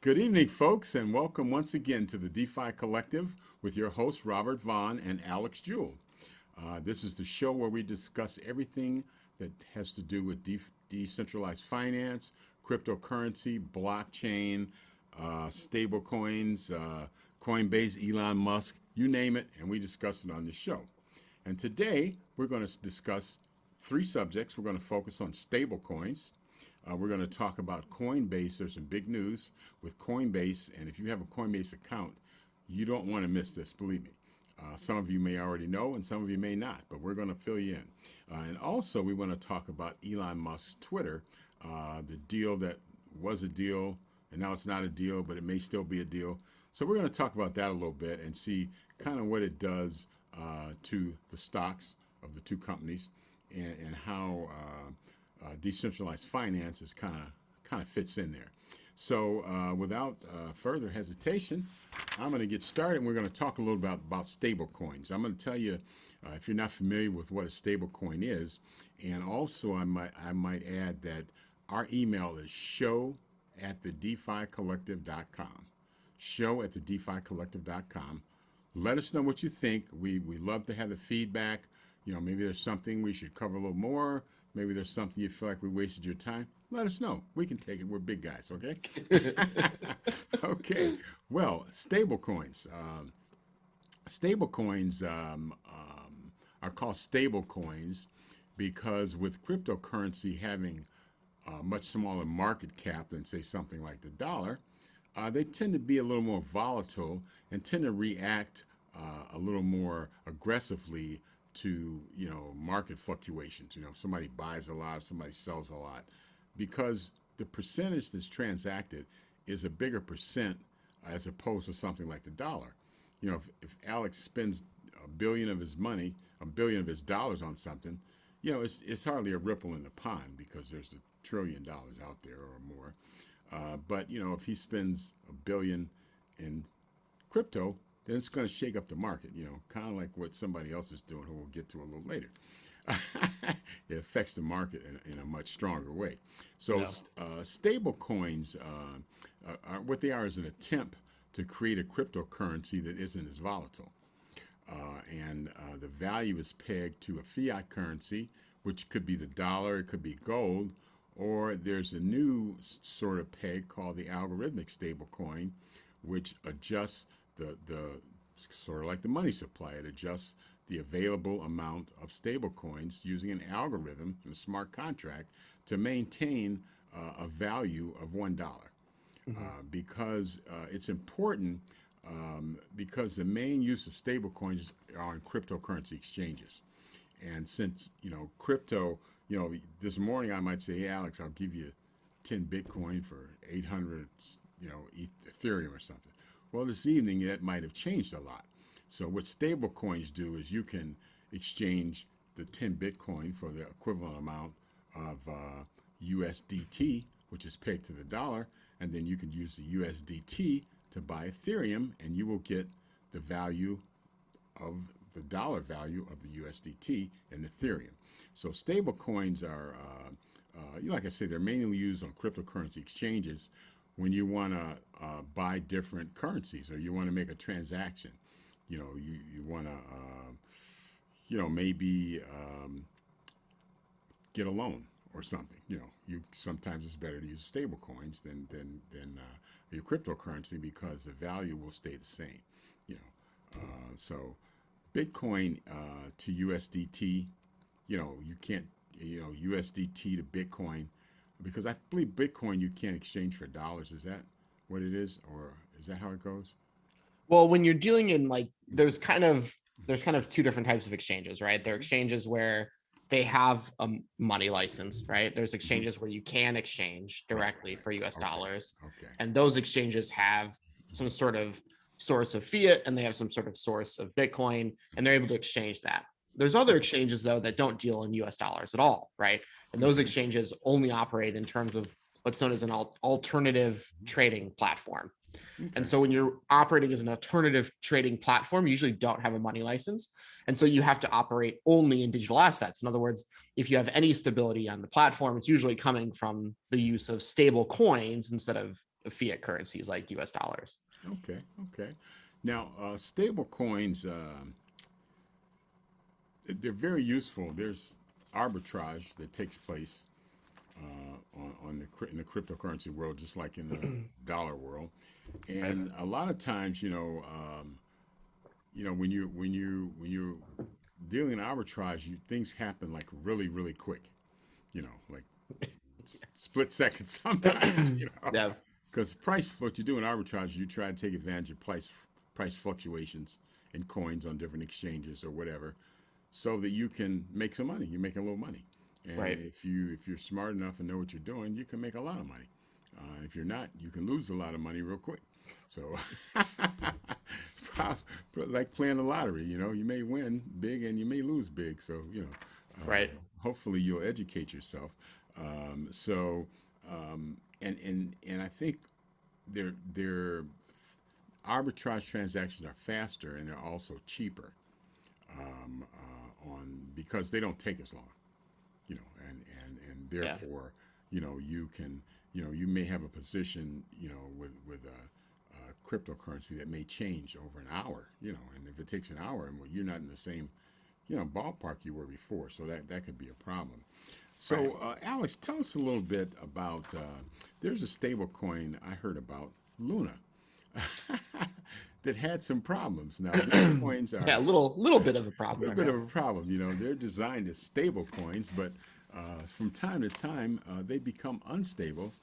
Good evening, folks, and welcome once again to the DeFi Collective with your hosts, Robert Vaughn and Alex Jewell. This is the show where we discuss everything that has to do with decentralized finance, cryptocurrency, blockchain, stablecoins, Coinbase, Elon Musk, you name it, and we discuss it on the show. And today we're going to discuss three subjects. We're going to focus on stablecoins. We're going to talk about Coinbase. There's some big news with Coinbase, and if you have a Coinbase account, you don't want to miss this, believe me. Some of you may already know, and some of you may not, but we're going to fill you in. And also, we want to talk about Elon Musk's Twitter, the deal that was a deal, and now it's not a deal, but it may still be a deal. So we're going to talk about that a little bit and see kind of what it does to the stocks of the two companies and how decentralized finance is kind of fits in there. So without further hesitation, I'm going to get started, and we're going to talk a little about stable coins. I'm going to tell you if you're not familiar with what a stable coin is, and also I might add that our email is show@thedeficollective.com. Show@thedeficollective.com. Let us know what you think. We love to have the feedback. You know, maybe there's something we should cover a little more. Maybe there's something you feel like we wasted your time. Let us know. We can take it. We're big guys, okay? Okay. Well, stablecoins. Stablecoins are called stablecoins because with cryptocurrency having a much smaller market cap than, say, something like the dollar, they tend to be a little more volatile and tend to react a little more aggressively to market fluctuations. If somebody buys a lot, if somebody sells a lot, because the percentage that's transacted is a bigger percent as opposed to something like the dollar. If Alex spends a billion of his dollars on something, it's hardly a ripple in the pond because there's $1 trillion out there or more. But if he spends a billion in crypto, then it's going to shake up the market, kind of like what somebody else is doing, who we'll get to a little later. It affects the market in a much stronger way. So stable coins, what they are is an attempt to create a cryptocurrency that isn't as volatile. And the value is pegged to a fiat currency, which could be the dollar, it could be gold, or there's a new sort of peg called the algorithmic stable coin, which adjusts the sort of like the money supply. It adjusts the available amount of stable coins using an algorithm, a smart contract, to maintain a value of $1. Because it's important because the main use of stable coins are on cryptocurrency exchanges. And since, crypto, this morning I might say, hey, Alex, I'll give you 10 Bitcoin for 800, Ethereum or something. Well, this evening that might have changed a lot. So what stable coins do is you can exchange the 10 Bitcoin for the equivalent amount of USDT, which is pegged to the dollar, and then you can use the USDT to buy Ethereum, and you will get the value of the dollar value of the USDT in Ethereum. So stable coins are, like I say, they're mainly used on cryptocurrency exchanges when you want to buy different currencies or you want to make a transaction. You want to, maybe get a loan or something. Sometimes it's better to use stable coins than your cryptocurrency because the value will stay the same. So Bitcoin to USDT, you can't, USDT to Bitcoin, because I believe Bitcoin you can't exchange for dollars. Is that what it is, or is that how it goes? Well, when you're dealing in there's kind of two different types of exchanges, right? There are exchanges where they have a money license, right? There's Mm-hmm. exchanges where you can exchange Right, directly right. for US Okay, dollars. okay. And those exchanges have some sort of source of fiat and they have some sort of source of Bitcoin, and they're able to exchange that. There's other exchanges though that don't deal in US dollars at all, right? And those Mm-hmm. exchanges only operate in terms of what's known as an alternative trading platform. And Okay. so when you're operating as an alternative trading platform, you usually don't have a money license. And so you have to operate only in digital assets. In other words, if you have any stability on the platform, it's usually coming from the use of stable coins instead of fiat currencies like US dollars. Okay. Okay. Now, stable coins, they're very useful. There's arbitrage that takes place in the cryptocurrency world, just like in the dollar world. And a lot of times, when you're dealing in arbitrage, things happen like really, really quick. Like split seconds sometimes. Yeah, Because what you do in arbitrage, you try to take advantage of price fluctuations in coins on different exchanges or whatever, so that you can make some money. You make a little money, and right. if you're smart enough and know what you're doing, you can make a lot of money. If you're not, you can lose a lot of money real quick. So, like playing the lottery, you may win big and you may lose big. So, Right. hopefully you'll educate yourself. And I think their arbitrage transactions are faster and they're also cheaper on because they don't take as long, and Yeah. therefore, you can, you may have a position, with a cryptocurrency that may change over an hour, and if it takes an hour, well, you're not in the same, ballpark you were before, so that could be a problem. So, Right. Alex, tell us a little bit about. There's a stable coin I heard about, Luna, that had some problems. Now, these coins are Yeah, a little bit of a a problem little there. bit Yeah. of a problem. They're designed as stable coins, but from time to time they become unstable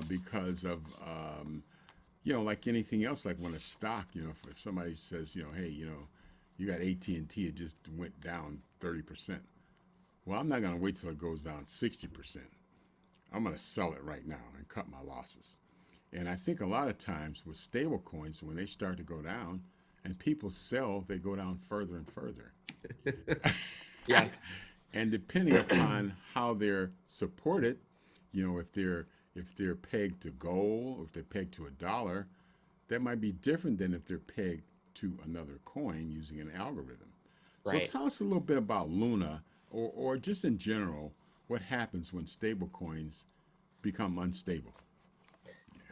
because of like anything else. Like when a stock, if somebody says, hey, you got AT&T, it just went down 30%. Well, I'm not going to wait till it goes down 60%. I'm going to sell it right now and cut my losses. And I think a lot of times with stable coins, when they start to go down and people sell, they go down further and further. Yeah. And depending upon how they're supported, if they're pegged to gold, or if they're pegged to a dollar, that might be different than if they're pegged to another coin using an algorithm. So Right. tell us a little bit about Luna, or just in general, what happens when stable coins become unstable.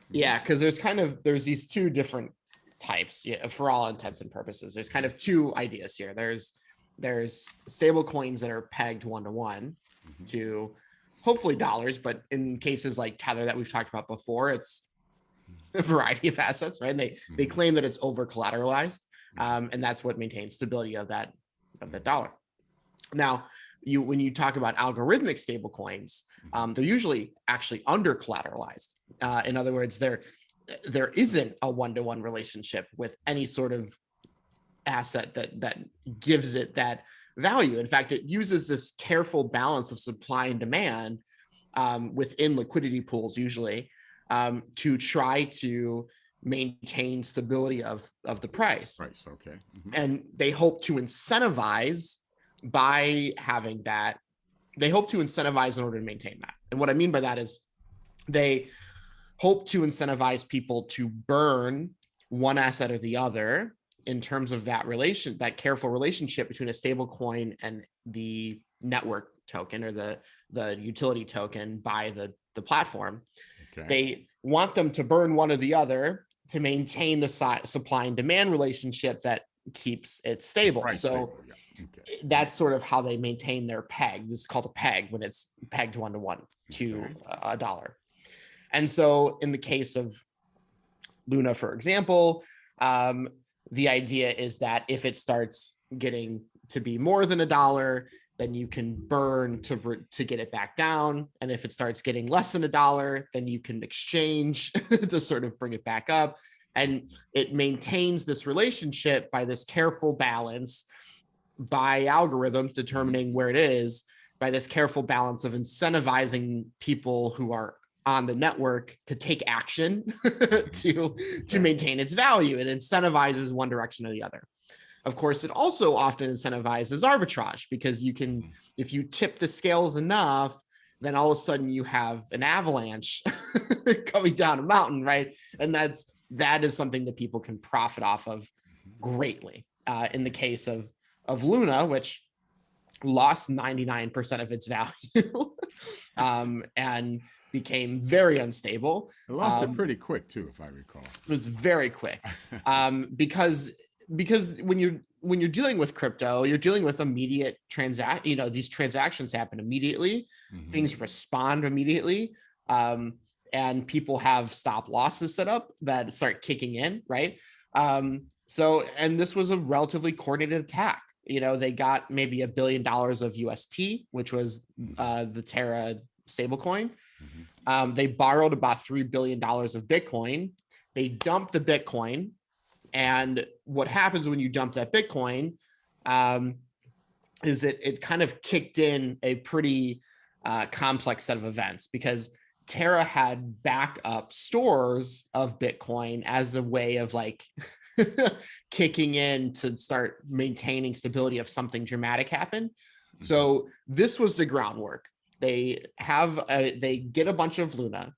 Yeah, because there's these two different types, yeah, for all intents and purposes. There's kind of two ideas here. There's stable coins that are pegged one-to-one Mm-hmm. to hopefully dollars, but in cases like Tether that we've talked about before, it's a variety of assets, right? And they Mm-hmm. claim that it's over collateralized, Mm-hmm. and that's what maintains stability of that dollar. Now, when you talk about algorithmic stable coins, they're usually actually under collateralized. In other words, there isn't a one-to-one relationship with any sort of asset that gives it that value. In fact, it uses this careful balance of supply and demand within liquidity pools, usually, to try to maintain stability of the price. Right. Okay. Mm-hmm. And they hope to incentivize by having that. They hope to incentivize in order to maintain that. And what I mean by that is they hope to incentivize people to burn one asset or the other in terms of that careful relationship between a stable coin and the network token or the utility token by the platform. Okay. They want them to burn one or the other to maintain the supply and demand relationship that keeps it stable. Right. So Stable. Yeah. Okay. that's sort of how they maintain their peg. This is called a peg when it's pegged one-to-one to Okay. a dollar. And so in the case of Luna, for example, the idea is that if it starts getting to be more than a dollar, then you can burn to get it back down. And if it starts getting less than a dollar, then you can exchange to sort of bring it back up. And it maintains this relationship by this careful balance, by algorithms determining where it is, by this careful balance of incentivizing people who are on the network to take action to maintain its value. It incentivizes one direction or the other. Of course, it also often incentivizes arbitrage because you can, if you tip the scales enough, then all of a sudden you have an avalanche coming down a mountain, right? And that is something that people can profit off of greatly. In the case of Luna, which lost 99% of its value, and became very unstable. It lost it pretty quick too, if I recall. It was very quick, because when you're dealing with crypto, you're dealing with immediate these transactions happen immediately, things respond immediately, and people have stop losses set up that start kicking in, right? And this was a relatively coordinated attack. They got maybe $1 billion of UST, which was the Terra stablecoin. They borrowed about $3 billion of Bitcoin. They dumped the Bitcoin. And what happens when you dump that Bitcoin is it kind of kicked in a pretty complex set of events, because Terra had backup stores of Bitcoin as a way of like kicking in to start maintaining stability if something dramatic happened. So this was the groundwork. They get a bunch of Luna,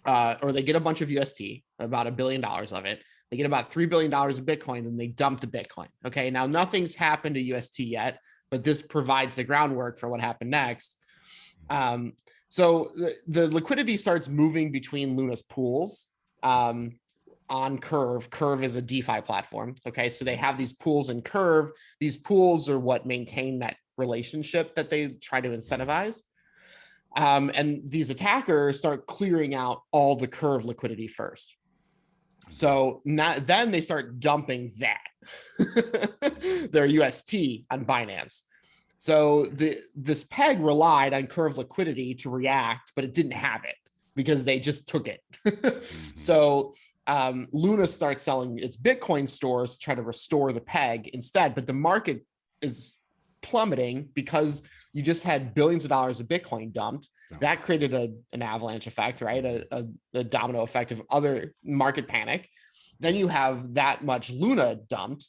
or they get a bunch of UST, about $1 billion of it. They get about $3 billion of Bitcoin, and they dump the Bitcoin. Okay, now nothing's happened to UST yet, but this provides the groundwork for what happened next. So the liquidity starts moving between Luna's pools on Curve. Curve is a DeFi platform. Okay, so they have these pools in Curve. These pools are what maintain that relationship that they try to incentivize. And these attackers start clearing out all the Curve liquidity first. So then they start dumping that, their UST on Binance. So this peg relied on Curve liquidity to react, but it didn't have it because they just took it. So Luna starts selling its Bitcoin stores to try to restore the peg instead, but the market is plummeting because you just had billions of dollars of Bitcoin dumped. That created an avalanche effect, right? A domino effect of other market panic. Then you have that much Luna dumped,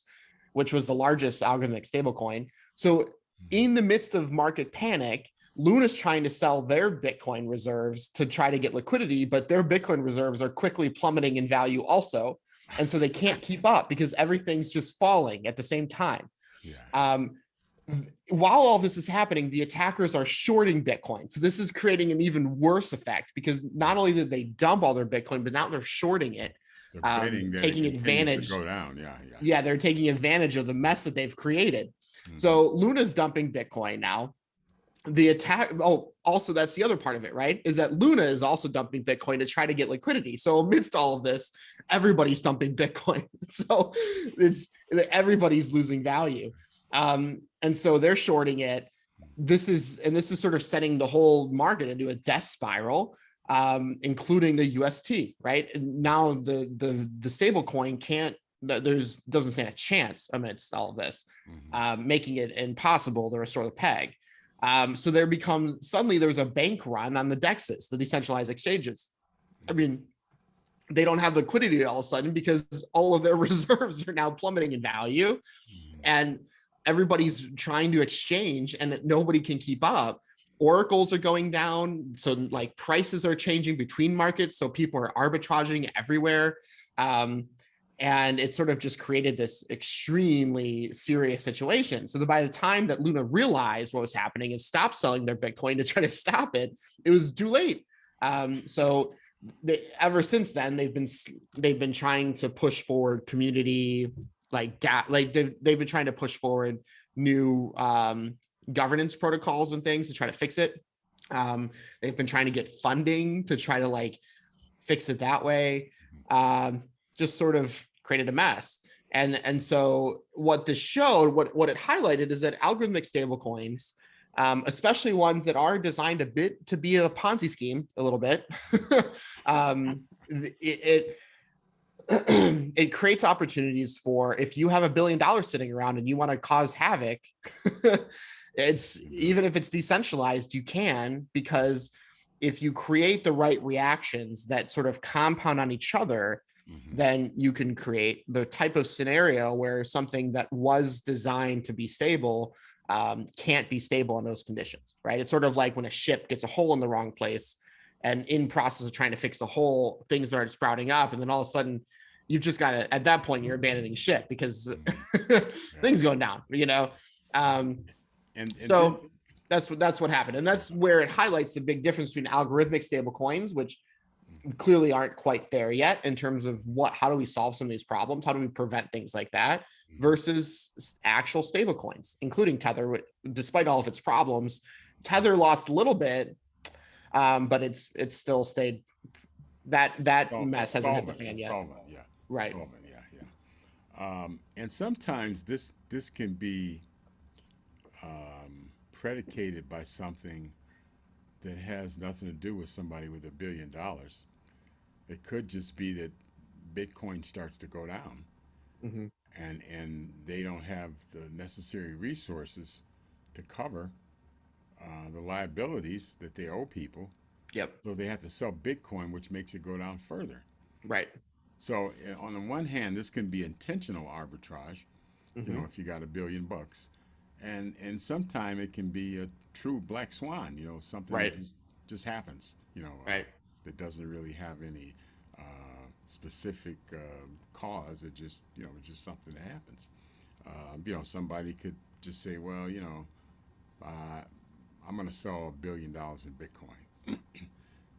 which was the largest algorithmic stablecoin. So in the midst of market panic, Luna's trying to sell their Bitcoin reserves to try to get liquidity, but their Bitcoin reserves are quickly plummeting in value also. And so they can't keep up because everything's just falling at the same time. Yeah. While all this is happening, the attackers are shorting Bitcoin. So this is creating an even worse effect, because not only did they dump all their Bitcoin, but now they're shorting it, taking advantage. To go down. Yeah, they're taking advantage of the mess that they've created. So Luna's dumping Bitcoin now. The attack. Oh, also that's the other part of it, right? Is that Luna is also dumping Bitcoin to try to get liquidity. So amidst all of this, everybody's dumping Bitcoin. So everybody's losing value. And so they're shorting it. This is sort of setting the whole market into a death spiral, including the UST, right? And now the stable coin doesn't stand a chance amidst all of this, making it impossible to restore the peg. So suddenly there's a bank run on the DEXs, the decentralized exchanges. I mean, they don't have liquidity all of a sudden because all of their reserves are now plummeting in value, and everybody's trying to exchange and nobody can keep up. Oracles are going down. So like prices are changing between markets. So people are arbitraging everywhere. And it sort of just created this extremely serious situation. So that by the time that Luna realized what was happening and stopped selling their Bitcoin to try to stop it, it was too late. So ever since then, they've been trying to push forward community, they've been trying to push forward new governance protocols and things to try to fix it. They've been trying to get funding to try to fix it that way. Just sort of created a mess. And so what this showed, what it highlighted, is that algorithmic stablecoins, especially ones that are designed to be a Ponzi scheme a little bit, it creates opportunities for, if you have $1 billion sitting around and you want to cause havoc, even if it's decentralized, you can, because if you create the right reactions that sort of compound on each other, then you can create the type of scenario where something that was designed to be stable can't be stable in those conditions, right? It's sort of like when a ship gets a hole in the wrong place, and in process of trying to fix the hole, things start sprouting up, and then all of a sudden you've just got to, at that point, you're abandoning ship because things going down, And so That's what happened, and that's where it highlights the big difference between algorithmic stable coins, which clearly aren't quite there yet in terms of how do we solve some of these problems, how do we prevent things like that, versus actual stable coins, including Tether. Despite all of its problems, Tether lost a little bit, but it's still stayed. That mess hasn't hit the fan yet. Solvent, yeah. Right. Solvent, yeah, yeah. And sometimes this can be predicated by something that has nothing to do with somebody with $1 billion. It could just be that Bitcoin starts to go down, Mm-hmm. and they don't have the necessary resources to cover the liabilities that they owe people. Yep. So they have to sell Bitcoin, which makes it go down further. Right. So on the one hand, this can be intentional arbitrage, Mm-hmm. if you got $1 billion, and sometimes it can be a true black swan, something Right. that just happens, Right. that doesn't really have any specific cause. It just, it's just something that happens. Somebody could just say, well, I'm going to sell $1 billion in Bitcoin.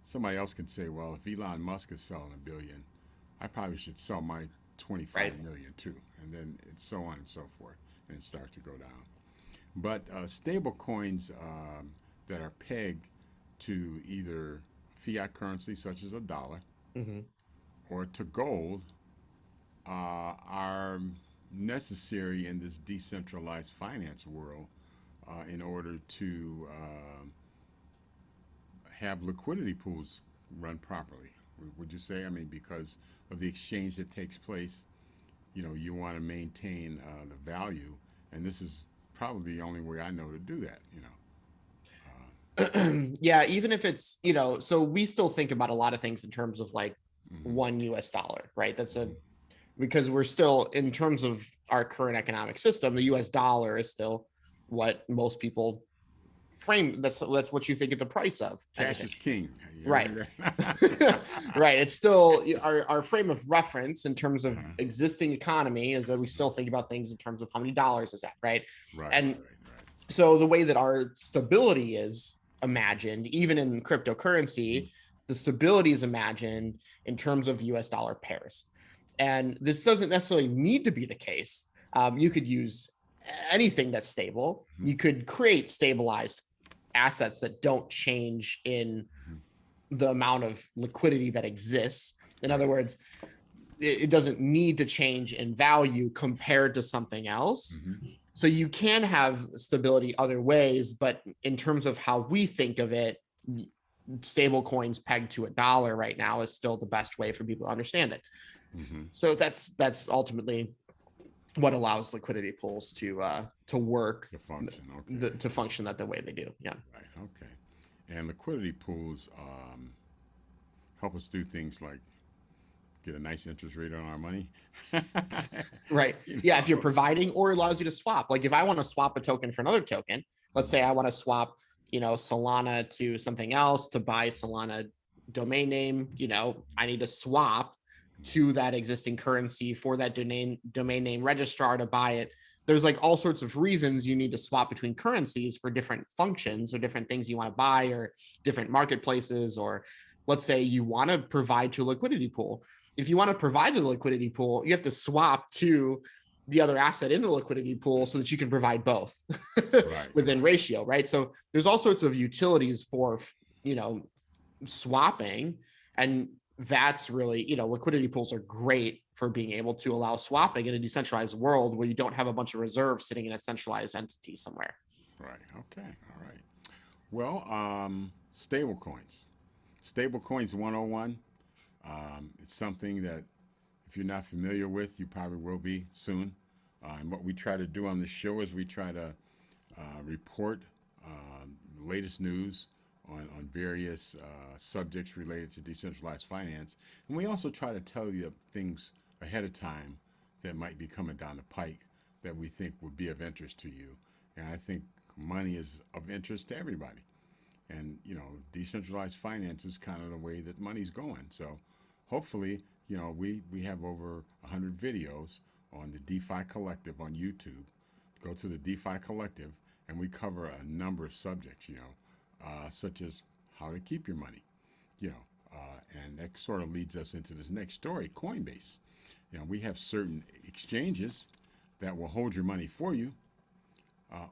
Somebody else can say, well, if Elon Musk is selling $1 billion, I probably should sell my 25 million too, and then it's so on and so forth, and it starts to go down. But stable coins that are pegged to either fiat currency, such as a dollar, Mm-hmm. or to gold, are necessary in this decentralized finance world in order to have liquidity pools run properly. Would you say? I mean, because of the exchange that takes place, you want to maintain the value, and this is probably the only way I know to do that. Yeah, even if it's, so we still think about a lot of things in terms of like Mm-hmm. $1, right? Because we're still, in terms of our current economic system, the US dollar is still what most people frame. That's what you think of the price of Cash anything. is king. Right. Right. It's still our frame of reference in terms of Uh-huh. existing economy is that we still think about things in terms of how many dollars is that, right? Right, And right. so the way that our stability is imagined, even in cryptocurrency, the stability is imagined in terms of US dollar pairs. And this doesn't necessarily need to be the case. You could use anything that's stable. You could create stabilized assets that don't change in the amount of liquidity that exists. In other words, it doesn't need to change in value compared to something else. Mm-hmm. So you can have stability other ways, but in terms of how we think of it, stable coins pegged to a dollar right now is still the best way for people to understand it. Mm-hmm. So that's ultimately what allows liquidity pools to work, To function, okay. to function that the way they do. Yeah. Right, okay. And liquidity pools help us do things like get a nice interest rate on our money. Right. Yeah. If you're providing, or allows you to swap. Like if I want to swap a token for another token, let's say I want to swap, Solana to something else to buy Solana domain name, I need to swap to that existing currency for that domain name registrar to buy it. There's like all sorts of reasons you need to swap between currencies for different functions or different things you want to buy or different marketplaces, or let's say you want to provide to a liquidity pool. If you want to provide to the liquidity pool, you have to swap to the other asset in the liquidity pool so that you can provide both within ratio, right? So there's all sorts of utilities for, swapping. And that's really, liquidity pools are great for being able to allow swapping in a decentralized world where you don't have a bunch of reserves sitting in a centralized entity somewhere. Right, okay, all right. Well, stable coins. Stable coins 101. It's something that if you're not familiar with, you probably will be soon. And what we try to do on the show is we try to report the latest news on various subjects related to decentralized finance. And we also try to tell you things ahead of time that might be coming down the pike that we think would be of interest to you. And I think money is of interest to everybody. And, decentralized finance is kind of the way that money's going. So hopefully, we have over 100 videos on the DeFi Collective on YouTube. Go to the DeFi Collective and we cover a number of subjects, such as how to keep your money, you know, and that sort of leads us into this next story, Coinbase. We have certain exchanges that will hold your money for you,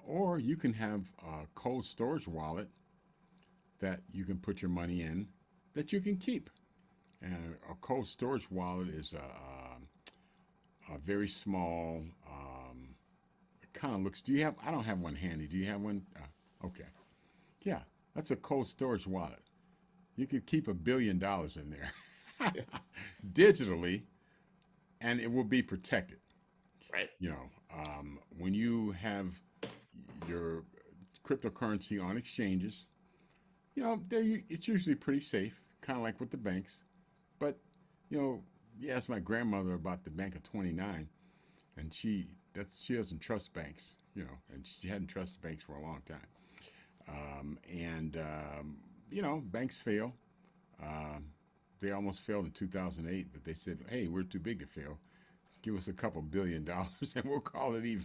or you can have a cold storage wallet that you can put your money in that you can keep. And a cold storage wallet is a very small, it kind of looks, do you have, I don't have one handy. Do you have one? Okay. Yeah, that's a cold storage wallet. You could keep $1 billion in there Yeah. digitally, and it will be protected. Right. When you have your cryptocurrency on exchanges, it's usually pretty safe, kind of like with the banks. But you asked my grandmother about the bank of 29, and she doesn't trust banks, and she hadn't trusted banks for a long time. Banks fail. Um, they almost failed in 2008, but they said, "Hey, we're too big to fail. Give us a couple $1 billion, and we'll call it even."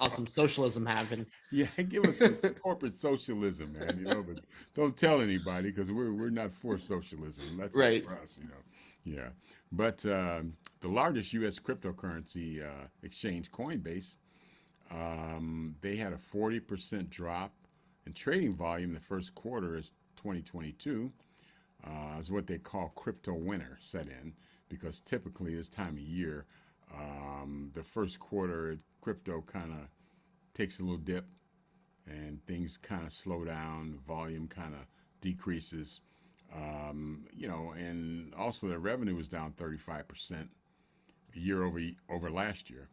Awesome socialism happened. Yeah, give us some corporate socialism, man. But don't tell anybody because we're not for socialism. That's not Right. for us. Yeah, but the largest U.S. cryptocurrency exchange, Coinbase, they had a 40% drop in trading volume in the first quarter as 2022. Is what they call crypto winter set in because typically this time of year, the first quarter crypto kind of takes a little dip and things kind of slow down, the volume kind of decreases. And also their revenue was down 35% year over last year.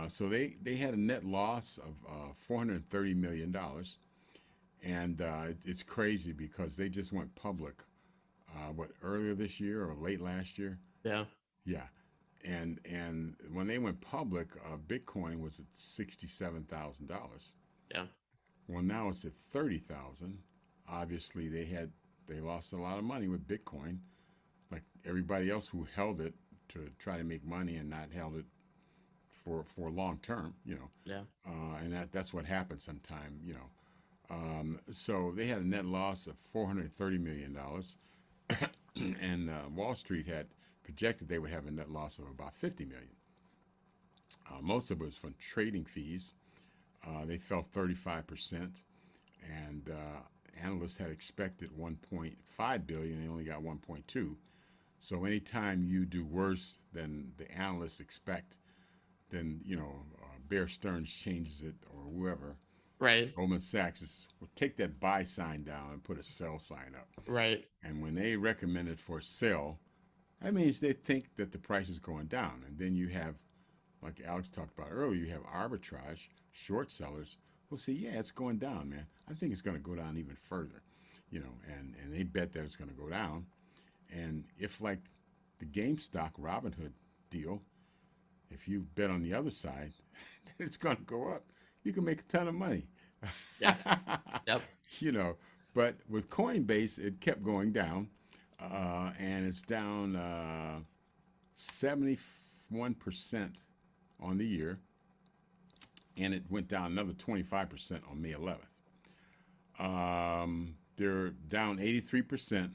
So they had a net loss of $430 million. And it's crazy because they just went public, earlier this year or late last year? Yeah. Yeah. And when they went public, Bitcoin was at $67,000. Yeah. Well, now it's at 30,000. Obviously, they lost a lot of money with Bitcoin, like everybody else who held it to try to make money and not held it for long term. Yeah. And that's what happens sometime. So they had a net loss of $430 million, and Wall Street had projected they would have a net loss of about 50 million. Most of it was from trading fees. They fell 35%, and analysts had expected 1.5 billion. They only got 1.2. So anytime you do worse than the analysts expect, then Bear Stearns changes it or whoever. Right. Goldman Sachs will take that buy sign down and put a sell sign up. Right. And when they recommend it for sell, that means they think that the price is going down. And then you have, like Alex talked about earlier, you have arbitrage, short sellers will say, yeah, it's going down, man. I think it's going to go down even further, and they bet that it's going to go down. And if, like the GameStop Robinhood deal, if you bet on the other side, it's going to go up. You can make a ton of money. Yeah. Yep. you know, but with Coinbase, it kept going down, and it's down 71% on the year, and it went down another 25% on May 11th. They're down 83%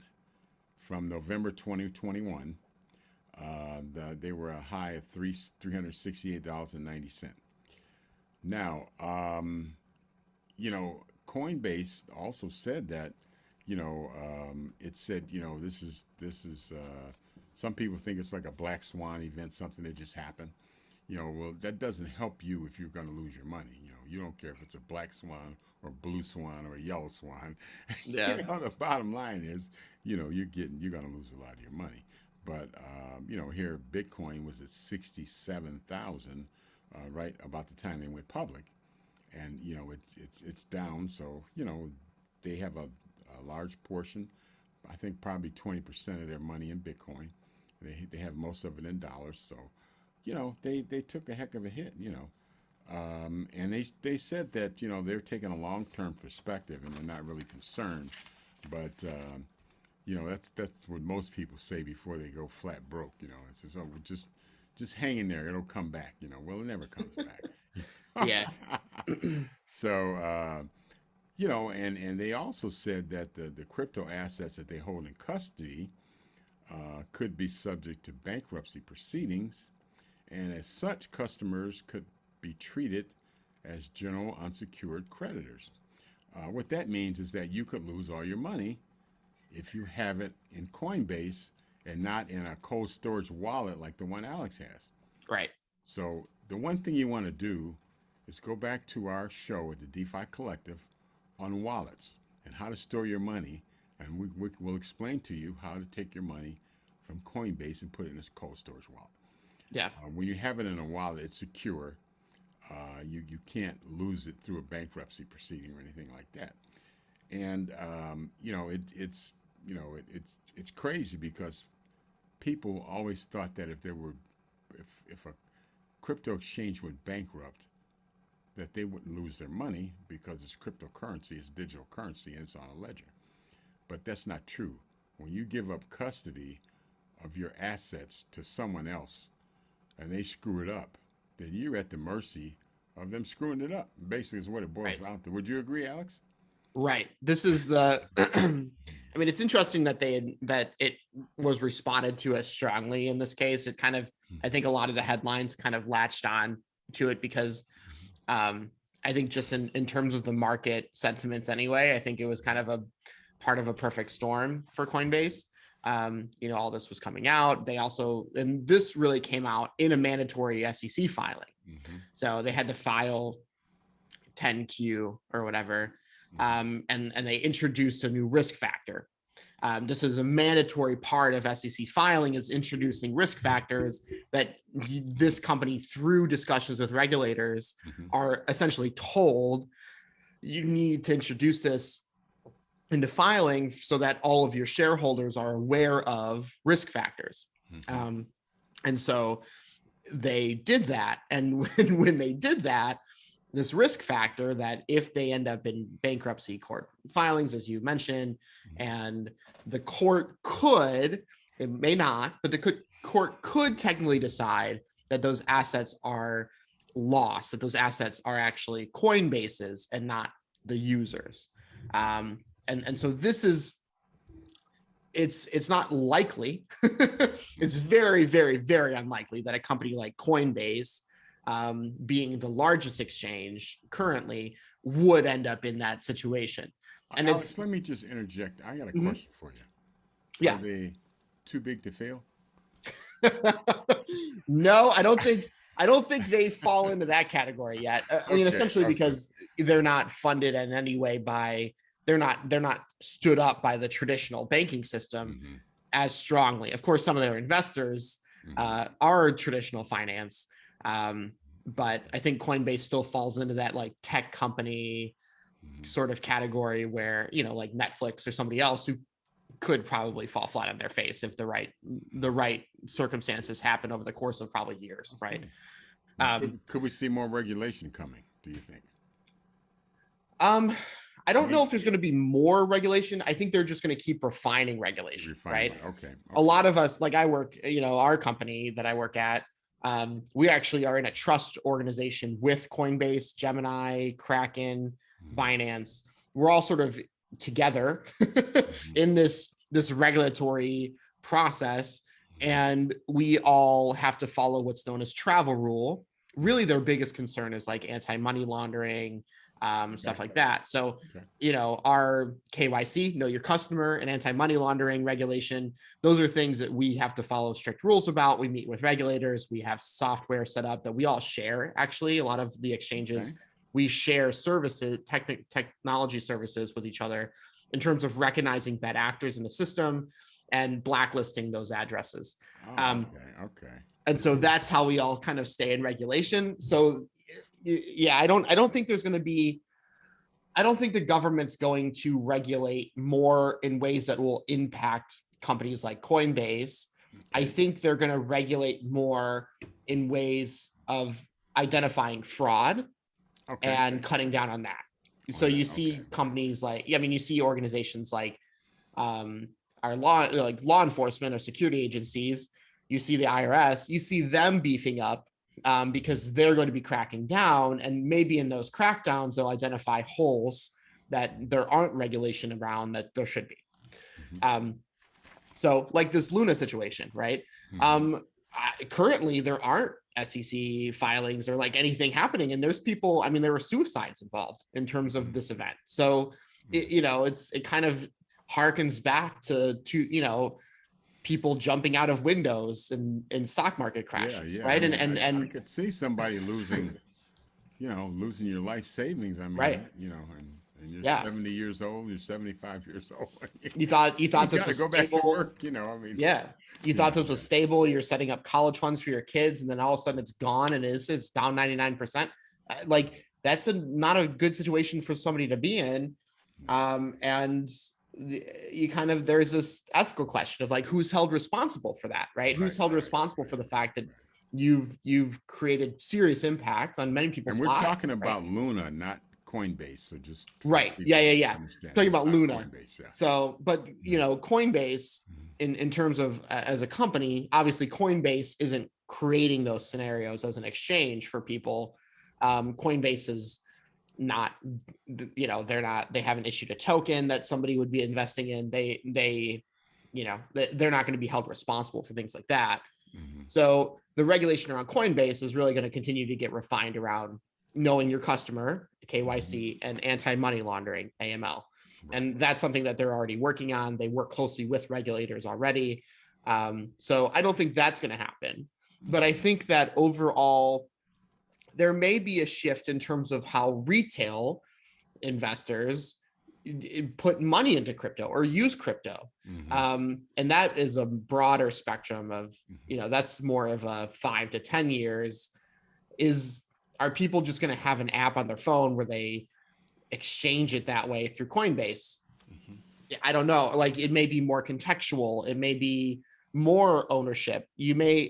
from November 2021. They were a high of $368.90. Now, Coinbase also said that, it said, some people think it's like a black swan event, something that just happened. Well, that doesn't help you if you're going to lose your money. You don't care if it's a black swan or blue swan or a yellow swan. Yeah. The bottom line is, you're going to lose a lot of your money. But here Bitcoin was at 67,000, right about the time they went public, and it's down. So they have a large portion. I think probably 20% of their money in Bitcoin. They have most of it in dollars. So they took a heck of a hit. And they said that they're taking a long term perspective and they're not really concerned. But that's what most people say before they go flat broke. It says, oh, just hang in there, it'll come back. Well, it never comes back. Yeah. So, and they also said that the crypto assets that they hold in custody could be subject to bankruptcy proceedings, and as such, customers could be treated as general unsecured creditors. What that means is that you could lose all your money if you have it in Coinbase and not in a cold storage wallet like the one Alex has. Right. So the one thing you want to do is go back to our show at the DeFi Collective on wallets and how to store your money, and we will explain to you how to take your money from Coinbase and put it in this cold storage wallet. Yeah. When you have it in a wallet, it's secure. You can't lose it through a bankruptcy proceeding or anything like that. And it's crazy because people always thought that if a crypto exchange went bankrupt, that they wouldn't lose their money because it's cryptocurrency, it's digital currency, and it's on a ledger. But that's not true. When you give up custody of your assets to someone else and they screw it up, then you're at the mercy of them screwing it up. Basically, is what it boils down to. Would you agree, Alex? Right. This is the I mean, it's interesting that that it was responded to as strongly in this case. It kind of, I think a lot of the headlines kind of latched on to it because I think just in terms of the market sentiments anyway, I think it was kind of a part of a perfect storm for Coinbase. All this was coming out. They also, and this really came out in a mandatory SEC filing. Mm-hmm. So they had to file 10Q or whatever. And they introduced a new risk factor. Just as a mandatory part of SEC filing is introducing risk factors that this company, through discussions with regulators, are essentially told you need to introduce this into filing so that all of your shareholders are aware of risk factors. And so they did that. And when they did that, this risk factor that if they end up in bankruptcy court filings, as you mentioned, and the court could, it may not, but the court could technically decide that those assets are lost, that those assets are actually Coinbase's and not the users. And so this is, it's not likely. It's very, very, very unlikely that a company like Coinbase, being the largest exchange currently, would end up in that situation. And Alex, let me just interject. I got a question for you. Yeah. Are they too big to fail? No, I don't think they fall into that category yet. I mean, essentially because they're not funded in any way by, they're not stood up by the traditional banking system as strongly. Of course, some of their investors are traditional finance. But I think Coinbase still falls into that like tech company sort of category where, like Netflix or somebody else who could probably fall flat on their face if the right circumstances happen over the course of probably years. Right. Could we see more regulation coming, do you think? I don't know if there's going to be more regulation. I think they're just going to keep refining regulation. Right. Okay. A lot of us, like I work, our company that I work at, we actually are in a trust organization with Coinbase, Gemini, Kraken, Binance. We're all sort of together in this regulatory process, and we all have to follow what's known as travel rule. Really, their biggest concern is like anti-money laundering, stuff like that. So, our KYC, know your customer, and anti-money laundering regulation, those are things that we have to follow strict rules about. We meet with regulators. We have software set up that we all share. Actually, a lot of the exchanges, we share services, technology services with each other in terms of recognizing bad actors in the system and blacklisting those addresses. And so that's how we all kind of stay in regulation. So yeah, I don't think there's going to be, I don't think the government's going to regulate more in ways that will impact companies like Coinbase. I think they're going to regulate more in ways of identifying fraud and cutting down on that. So you see companies like, you see organizations like our law enforcement or security agencies. You see the IRS, you see them beefing up because they're going to be cracking down, and maybe in those crackdowns they'll identify holes that there aren't regulation around that there should be. So like this Luna situation, right? Currently there aren't SEC filings or like anything happening, and there's people, I mean, there were suicides involved in terms of this event. So it kind of harkens back to people jumping out of windows in stock market crashes, right? I mean, I could see somebody losing your life savings. I mean, right. And you're 70 years old, you're 75 years old. You thought you this was go stable. back to work, I mean. Yeah. You thought this was stable. You're setting up college funds for your kids, and then all of a sudden it's gone and it's down 99%. Like that's not a good situation for somebody to be in. And you kind of, there's this ethical question of like, who's held responsible for that, right? Who's held responsible for the fact that you've created serious impact on many people's lives. And we're talking about Luna, not Coinbase. So just right. Yeah. Talking about Luna. Coinbase, yeah. So, but Coinbase in terms of as a company, obviously Coinbase isn't creating those scenarios as an exchange for people. Coinbase is not, they haven't issued a token that somebody would be investing in. They're not going to be held responsible for things like that. So the regulation around Coinbase is really going to continue to get refined around knowing your customer, KYC, and anti-money laundering, AML. And that's something that they're already working on. They work closely with regulators already. So I don't think that's going to happen. But I think that overall, there may be a shift in terms of how retail investors put money into crypto or use crypto. And that is a broader spectrum of, that's more of a 5 to 10 years. Are people just going to have an app on their phone where they exchange it that way through Coinbase? I don't know. Like it may be more contextual. It may be more ownership.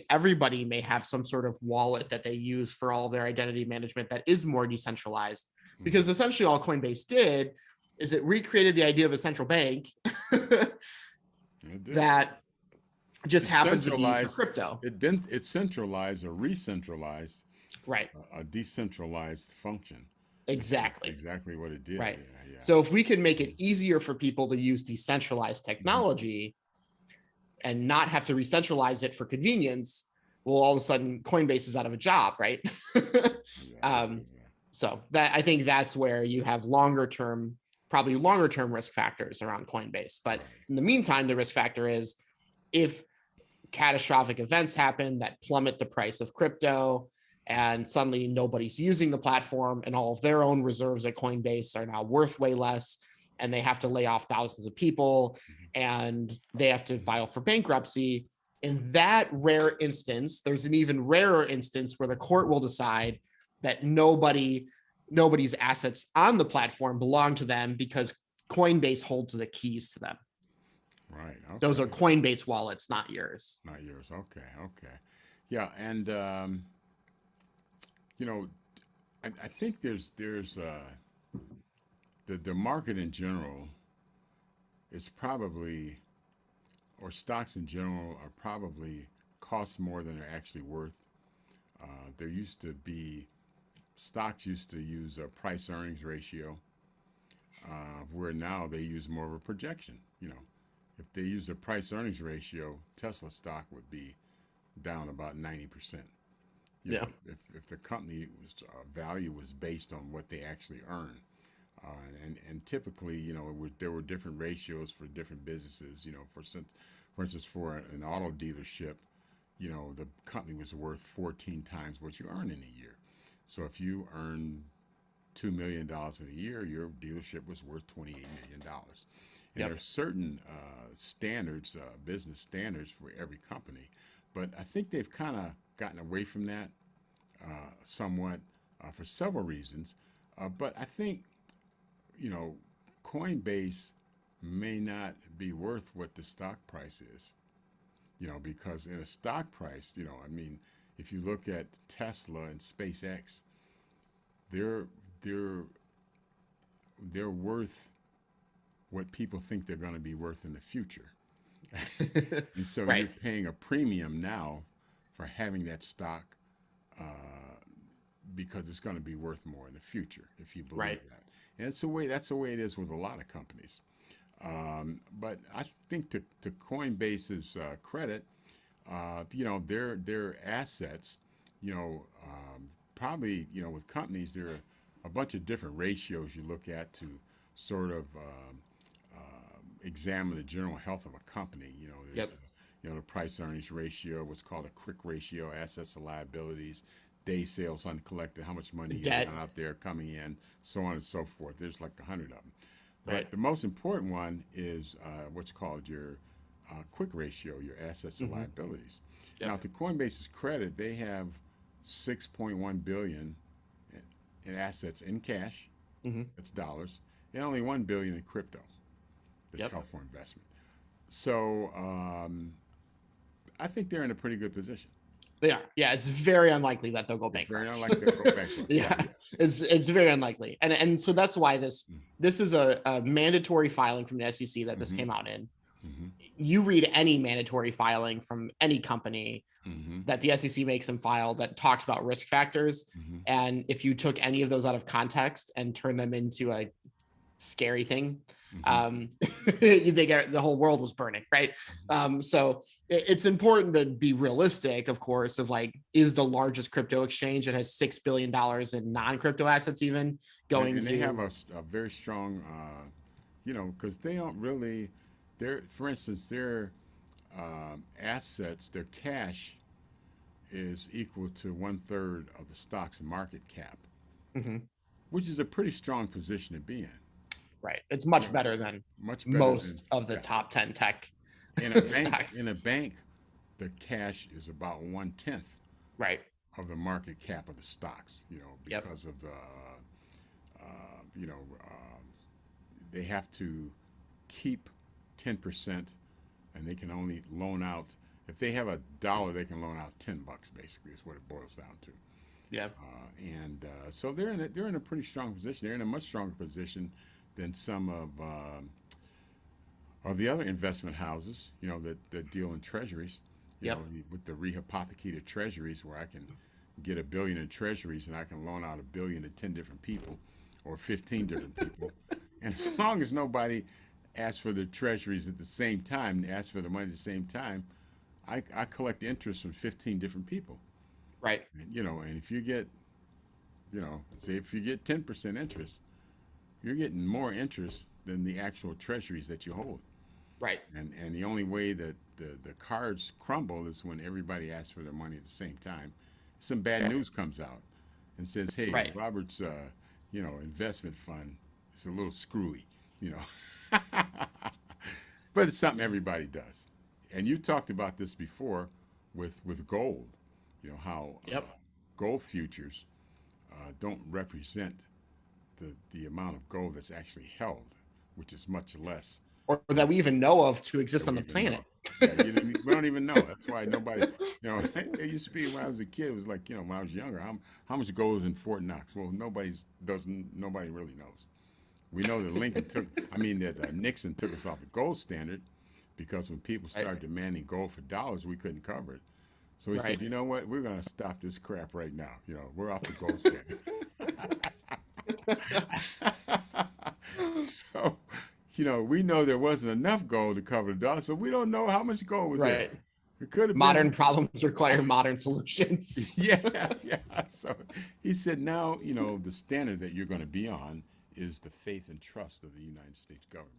Everybody may have some sort of wallet that they use for all their identity management that is more decentralized, because essentially all Coinbase did is it recreated the idea of a central bank that just happens to be for crypto. It centralized or re-centralized, right? A decentralized function. Exactly. Exactly what it did. Right. Yeah. So if we can make it easier for people to use decentralized technology and not have to re-centralize it for convenience, well, all of a sudden Coinbase is out of a job, right? So that, I think that's where you have probably longer term risk factors around Coinbase. But in the meantime, the risk factor is if catastrophic events happen that plummet the price of crypto, and suddenly nobody's using the platform, and all of their own reserves at Coinbase are now worth way less, and they have to lay off thousands of people, and they have to file for bankruptcy. In that rare instance, there's an even rarer instance where the court will decide that nobody's assets on the platform belong to them because Coinbase holds the keys to them. Right. Okay. Those are Coinbase wallets, not yours. Not yours. Okay. Yeah, and I think there's the market in general is probably, or stocks in general are probably cost more than they're actually worth. There used to be, stocks used to use a price earnings ratio, where now they use more of a projection. If they used a price earnings ratio, Tesla stock would be down about 90%. If the company value was based on what they actually earn, and typically, there were different ratios for different businesses. For instance, for an auto dealership, the company was worth 14 times what you earn in a year. So if you earn $2 million in a year, your dealership was worth $28 million. And there are certain standards, business standards for every company, but I think they've kind of gotten away from that somewhat for several reasons. But I think, Coinbase may not be worth what the stock price is, because in a stock price, if you look at Tesla and SpaceX, they're worth what people think they're going to be worth in the future. And so you're paying a premium now for having that stock because it's going to be worth more in the future if you believe Right. that. And it's the way that's the way it is with a lot of companies. But I think to Coinbase's credit, their assets, probably with companies there are a bunch of different ratios you look at to sort of examine the general health of a company. There's Yep. the price earnings ratio, what's called a quick ratio, assets to liabilities, day sales uncollected, how much money you got Debt. out there coming in, so on and so forth. There's like 100 of them. Right. But the most important one is what's called your quick ratio, your assets to liabilities. Now, Yep. to Coinbase's credit, they have 6.1 billion in assets in cash, that's dollars, and only 1 billion in crypto. That's Yep. held for investment. So I think they're in a pretty good position. They are. Yeah, it's very unlikely that they'll go It's very bankrupt. unlikely they'll go bankrupt. Yeah, it's very unlikely, and so that's why this is a mandatory filing from the SEC that this came out in. Mm-hmm. You read any mandatory filing from any company Mm-hmm. that the SEC makes them file that talks about risk factors, Mm-hmm. and if you took any of those out of context and turned them into a scary thing, Mm-hmm. you think the whole world was burning, right? So it's important to be realistic, of course, of like, is the largest crypto exchange that has $6 billion in non-crypto assets even going And they have to, a very strong, because they don't really, for instance, their assets, their cash is equal to 1/3 of the stock's market cap, Mhm, which is a pretty strong position to be in. right? It's You much know, better than much better than most of the yeah. top 10 tech In a bank, stocks, the cash is about 1/10 right? of the market cap of the stocks. Yep. Because of the they have to keep 10%, and they can only loan out. If they have $1, they can loan out $10. Basically, is what it boils down to. Yeah. And so they're in a pretty strong position. They're in a much stronger position than some of the other investment houses. That deal in treasuries. Yep. With the rehypothecated treasuries, where I can get $1 billion in treasuries and I can loan out $1 billion to 10 different people, or 15 different people. And as long as nobody asks for the treasuries at the same time, and asks for the money at the same time, I collect interest from 15 different people. Right. And if you get, say if you get 10% interest, you're getting more interest than the actual treasuries that you hold. Right. And the only way that the cards crumble is when everybody asks for their money at the same time. Some bad news comes out and says, hey, Right. Robert's, investment fund is a little screwy, you know. But it's something everybody does. And you talked about this before with gold, how Yep. gold futures don't represent the amount of gold that's actually held, which is much less Or that we even know of to exist that on we the even know. planet. Yeah, we don't even know. That's why nobody, it used to be when I was a kid, it was like, when I was younger, how much gold is in Fort Knox? Well, nobody really knows. We know that Nixon took us off the gold standard because when people started demanding gold for dollars, we couldn't cover it. So he said, you know what? We're going to stop this crap right now. We're off the gold standard. So, we know there wasn't enough gold to cover the dollars, but we don't know how much gold was there. Right. It could have Modern been. problems require modern solutions. Yeah, yeah. So he said, now, the standard that you're going to be on is the faith and trust of the United States government.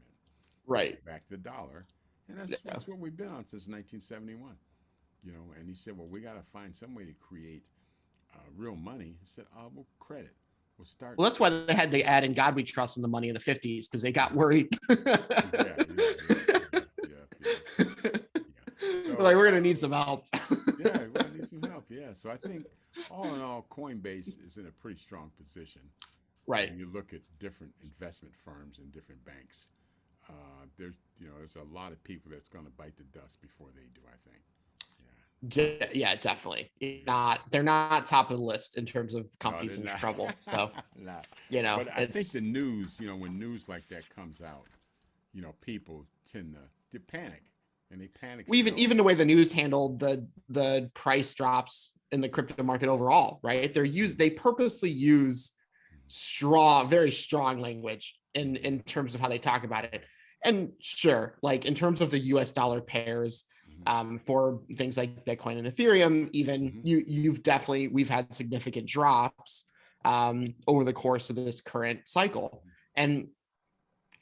Right. Back the dollar. And Yeah. that's what we've been on since 1971. And he said, well, we got to find some way to create real money. He said, well, credit. We'll start. Well, that's why they had to add "In God We Trust" in the money in the 50s, because they got worried. Yeah. So, like, we're gonna need some help. Yeah, we're gonna need some help. Yeah. So I think all in all, Coinbase is in a pretty strong position. Right. When you look at different investment firms and different banks, there's a lot of people that's going to bite the dust before they do, I think. Yeah, definitely. They're not top of the list in terms of companies in trouble. So, But I think the news, when news like that comes out, people tend to panic, and they panic. Even the way the news handled the price drops in the crypto market overall, right? They purposely use very strong language in terms of how they talk about it. And sure, like in terms of the US dollar pairs, for things like Bitcoin and Ethereum, even we've had significant drops over the course of this current cycle. And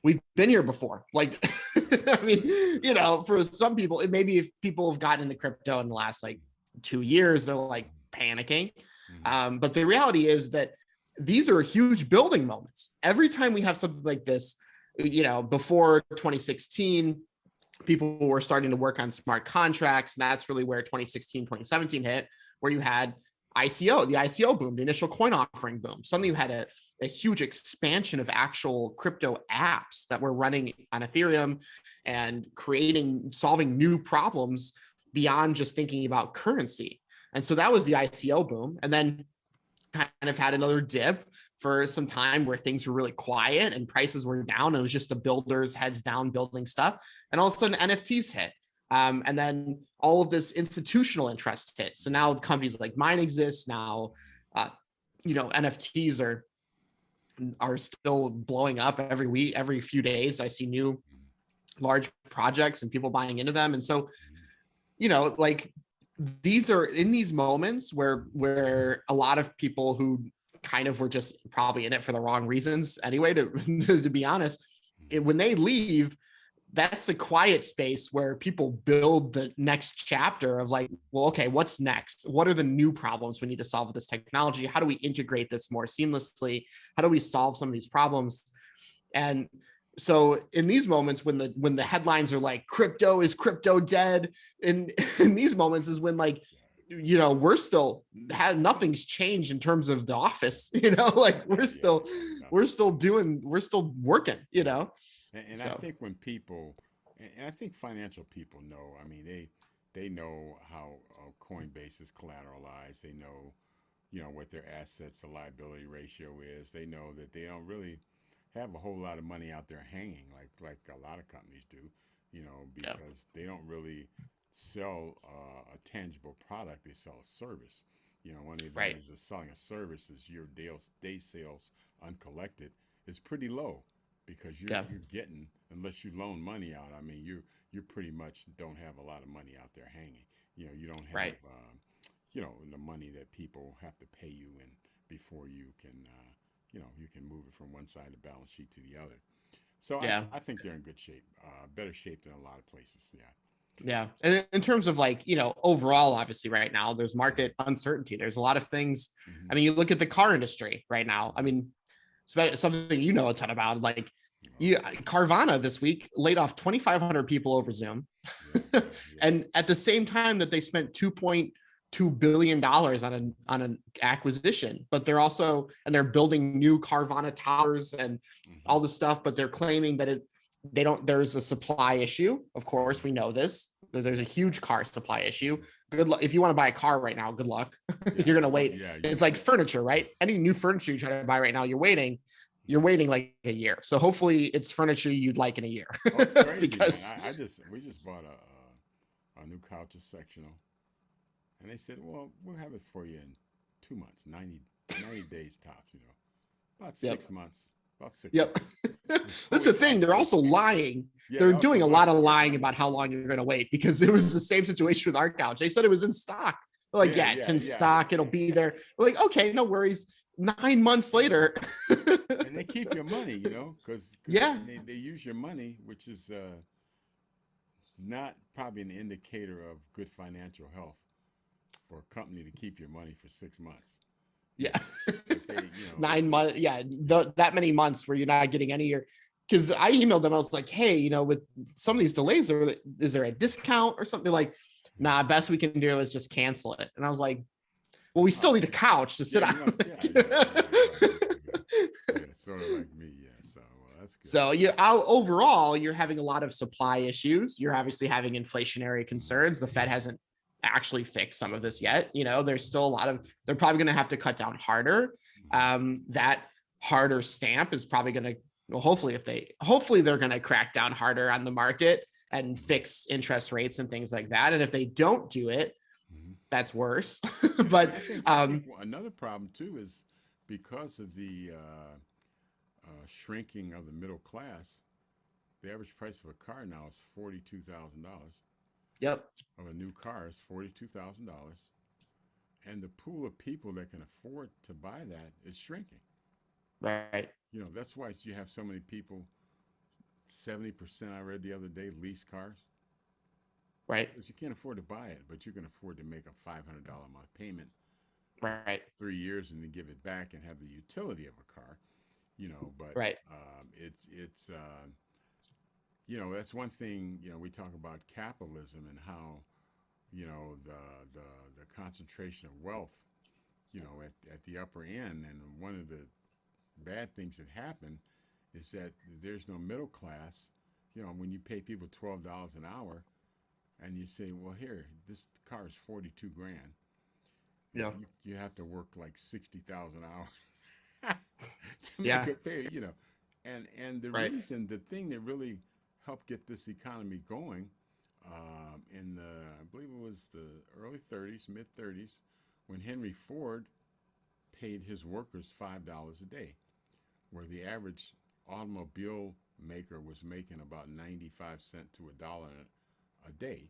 we've been here before. Like, I mean, for some people, it maybe if people have gotten into crypto in the last like 2 years, they're like panicking. But the reality is that these are huge building moments. Every time we have something like this, before 2016, people were starting to work on smart contracts. And that's really where 2016, 2017 hit, where you had the ICO boom, the initial coin offering boom. Suddenly you had a huge expansion of actual crypto apps that were running on Ethereum and solving new problems beyond just thinking about currency. And so that was the ICO boom. And then kind of had another dip for some time where things were really quiet and prices were down. It was just the builders heads down building stuff. And all of a sudden NFTs hit. And then all of this institutional interest hit. So now companies like mine exist. Now, NFTs are still blowing up every week, every few days. I see new large projects and people buying into them. And so, like these are in these moments where a lot of people who kind of were just probably in it for the wrong reasons anyway, to be honest, when they leave, that's the quiet space where people build the next chapter of like, well, okay, what's next? What are the new problems we need to solve with this technology? How do we integrate this more seamlessly? How do we solve some of these problems? And so in these moments, when the headlines are like, crypto is crypto dead, in these moments is when like, we're still nothing's changed in terms of the office, like we're still working, And so. I think when people, and I think financial people know, I mean, they know how Coinbase is collateralized. They know, what their assets to liability ratio is. They know that they don't really have a whole lot of money out there hanging like a lot of companies do, because they don't really sell a tangible product. They sell a service. One of the advantages of selling a service is your day sales uncollected is pretty low. Because you're getting, unless you loan money out, I mean, you pretty much don't have a lot of money out there hanging. You don't have, the money that people have to pay you in before you can, you can move it from one side of the balance sheet to the other. So I think they're in good shape, better shape than a lot of places. Yeah. And in terms of like, overall, obviously right now, there's market uncertainty. There's a lot of things. I mean, you look at the car industry right now. I mean, something a ton about, like Carvana this week laid off 2,500 people over Zoom. And at the same time that they spent $2.2 billion on an acquisition, but they're building new Carvana towers and all this stuff, but they're claiming that there's a supply issue. Of course, we know this. There's a huge car supply issue. Good luck. If you want to buy a car right now, good luck. You're going to wait. It's like furniture, right? Any new furniture you try to buy right now, you're waiting like a year. So hopefully it's furniture you'd like in a year. Oh, it's crazy, because we just bought a new couch, a sectional. And they said, well, we'll have it for you in 2 months, 90 days tops, about 6 months. About 6 months. That's the thing. They're also lying. They're doing a lot of lying about how long you're going to wait, because it was the same situation with our couch. They said it was in stock. They're like, it's in stock. It'll be there. We're like, okay, no worries. 9 months later. And they keep your money, because they use your money, which is not probably an indicator of good financial health for a company to keep your money for 6 months. Yeah. 9 months. Yeah. That many months where you're not getting any, because I emailed them. I was like, hey, with some of these delays, is there a discount or something? Like, nah, best we can do is just cancel it. And I was like, well, we still need a couch to sit on. Sort of like me. Yeah. So that's good. So overall, you're having a lot of supply issues. You're obviously having inflationary concerns. The Fed hasn't actually fixed some of this yet. There's still they're probably going to have to cut down harder. That harder stamp is probably going to, hopefully they're going to crack down harder on the market and fix interest rates and things like that. And if they don't do it, that's worse. And But I think another problem too is because of the shrinking of the middle class. The average price of a car now is $42,000. yep, Of a new car is $42,000, and the pool of people that can afford to buy that is shrinking. right, That's why you have so many people. 70% I read the other day lease cars right, because you can't afford to buy it, but you can afford to make a $500 a month payment right, 3 years and then give it back and have the utility of a car. But right. that's one thing. We talk about capitalism and how the concentration of wealth, at the upper end, and one of the bad things that happen is that there's no middle class. When you pay people $12 an hour, and you say, well, here, this car is 42 grand. Yeah, You have to work like 60,000 hours to make yeah, it pay. And the right. reason, the thing that really helped get this economy going, in I believe it was the early 30s, mid 30s, when Henry Ford paid his workers $5 a day, where the average automobile maker was making about 95 cents to $1 a day.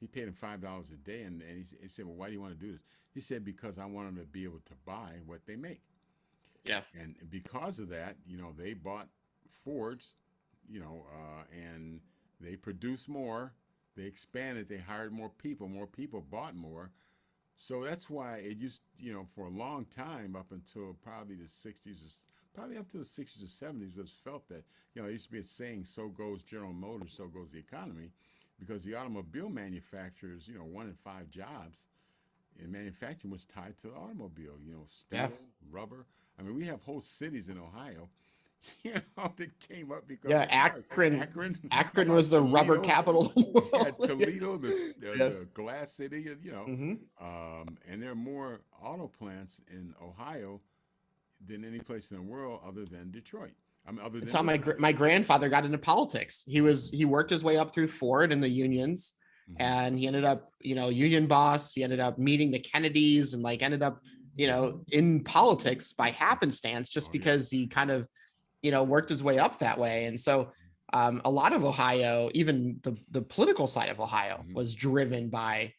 He paid him $5 a day, and he said, well, why do you want to do this? He said, because I want them to be able to buy what they make. Yeah, And because of that, they bought Fords, and they produced more, they expanded, they hired more people bought more. So that's why it used, for a long time, up until probably the 60s, probably up to the 60s or 70s, was felt that, it used to be a saying, so goes General Motors, so goes the economy, because the automobile manufacturers, 1 in 5 jobs in manufacturing was tied to the automobile, yeah, steel, rubber. I mean, we have whole cities in Ohio, that came up because yeah. of cars. Akron was the rubber Toledo, capital of the yeah, world. Yeah. Toledo, the Yes. glass city, Hmm. and there are more auto plants in Ohio than any place in the world other than Detroit. I mean, other It's than how my Detroit. my grandfather got into politics. He worked his way up through Ford and the unions, Mm-hmm. and he ended up, union boss. He ended up meeting the Kennedys and like ended up, in politics by happenstance, just Oh yeah. because he kind of, worked his way up that way. And so a lot of Ohio, even the political side of Ohio, Mm-hmm. was driven by,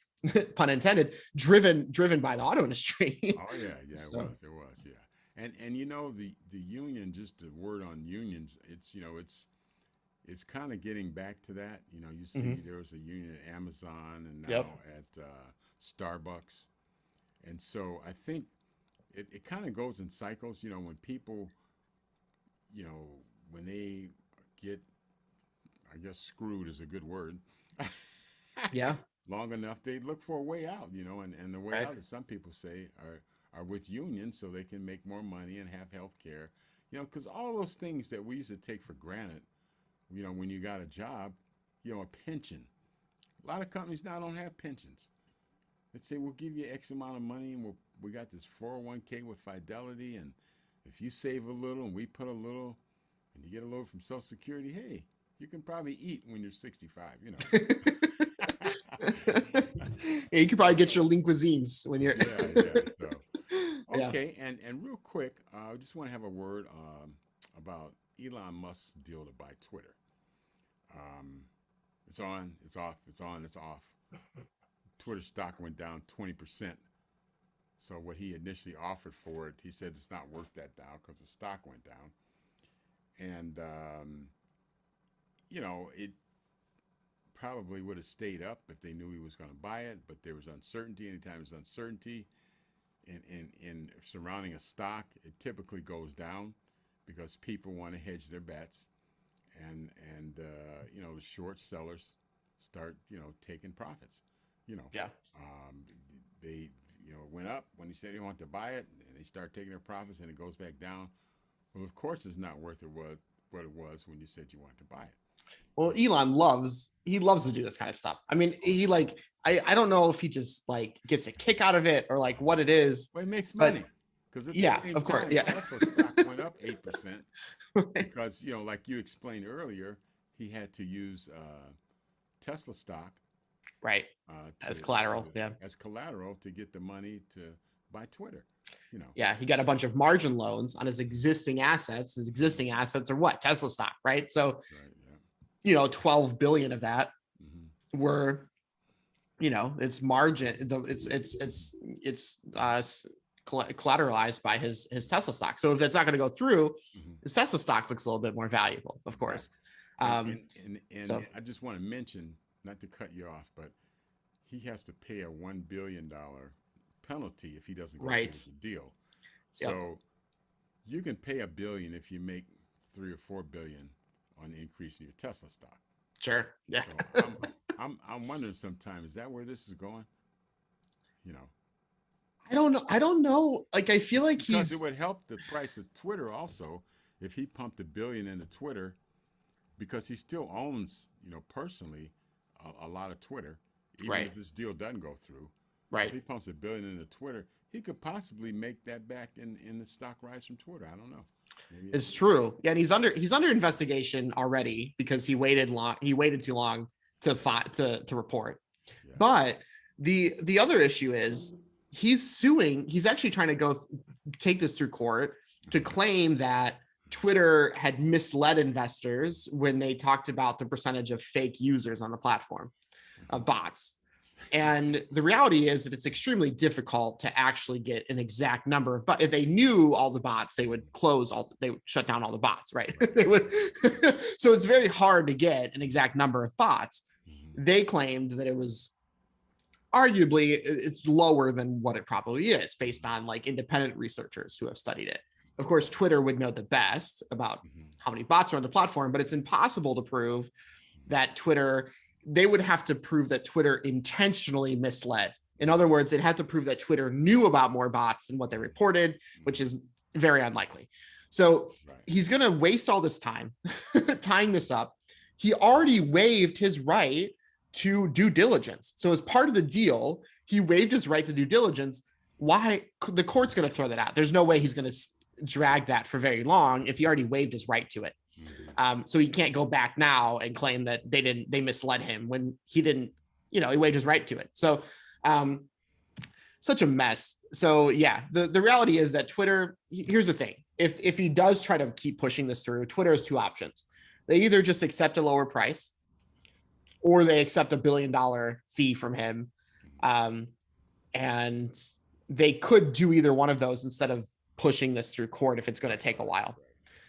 pun intended, driven by the auto industry. Oh yeah, yeah, So, it was, yeah. And the union, just a word on unions, it's kind of getting back to that. You mhm. see there was a union at Amazon and Yep. now at Starbucks. And so I think it kind of goes in cycles. When people, you know, when they get, I guess screwed is a good word, Yeah. long enough, they look for a way out, and the way Right. out, as some people say, are with unions so they can make more money and have health care. Because all those things that we used to take for granted, when you got a job, a pension. A lot of companies now don't have pensions. They say, we'll give you X amount of money, and we got this 401k with Fidelity, and if you save a little and we put a little, and you get a little from Social Security, hey, you can probably eat when you're 65. Yeah, you could probably So get your lean cuisines when you're. yeah, yeah. So Yeah. okay, and real quick, I just want to have a word about Elon Musk's deal to buy Twitter. Um, it's on, it's off, it's on, it's off. Twitter stock went down 20%. So what he initially offered for it, he said it's not worth that down because the stock went down. And it probably would have stayed up if they knew he was going to buy it, but there was uncertainty. Anytime there's uncertainty in surrounding a stock, it typically goes down because people want to hedge their bets, and the short sellers start taking profits. You know, Yeah. um, they went up when he said he wanted to buy it, and they start taking their profits, and it goes back down. Well, of course, it's not worth what it was when you said you wanted to buy it. Well, Elon loves to do this kind of stuff. I mean, Oh he yeah. like I don't know if he just like gets a kick out of it or like what it is, Well, it makes but money because at the yeah, same of course. time, Yeah. Tesla stock went up 8% because like you explained earlier, he had to use Tesla stock Right. As collateral. Yeah. as collateral to get the money to buy Twitter. You know. Yeah. He got a bunch of margin loans on his existing assets. His existing assets are what? Tesla stock, right? So, Right. Yeah. 12 billion of that Mm-hmm. were, it's margin. It's collateralized by his Tesla stock. So if that's not going to go through, Mm-hmm. his Tesla stock looks a little bit more valuable, of course. And, and So I just want to mention, not to cut you off, but he has to pay a $1 billion penalty if he doesn't go through right. with the deal. Yep. So you can pay $1 billion if you make 3 or 4 billion on increasing your Tesla stock. Sure. Yeah. So I'm wondering sometimes, is that where this is going? You know, I don't know. Like, I feel like because it would help the price of Twitter also if he pumped $1 billion into Twitter, because he still owns, personally, a lot of Twitter. Even right. if this deal doesn't go through, Right. if he pumps $1 billion into Twitter, he could possibly make that back in the stock rise from Twitter. I don't know. Maybe it's true. Yeah, and he's under investigation already because he waited too long to report. Yeah. But the other issue is he's actually trying to take this through court to claim that Twitter had misled investors when they talked about the percentage of fake users on the platform, of bots. And the reality is that it's extremely difficult to actually get an exact number of, but if they knew all the bots, they would shut down all the bots, right? They would. So it's very hard to get an exact number of bots. Mm-hmm. They claimed that it was arguably it's lower than what it probably is based on like independent researchers who have studied it. Of course, Twitter would know the best about how many bots are on the platform, but it's impossible to prove that they would have to prove that Twitter intentionally misled. In other words, they'd have to prove that Twitter knew about more bots than what they reported, which is very unlikely. So he's going to waste all this time tying this up. He already waived his right to due diligence. So as part of the deal, he waived his right to due diligence. Why? The court's going to throw that out. There's no way he's going to drag that for very long if he already waived his right to it. So he can't go back now and claim that they misled him when he didn't, he waived his right to it. So such a mess. So yeah, the reality is that Twitter, here's the thing. If he does try to keep pushing this through, Twitter has two options. They either just accept a lower price or they accept $1 billion fee from him. And they could do either one of those instead of pushing this through court if it's going to take a while.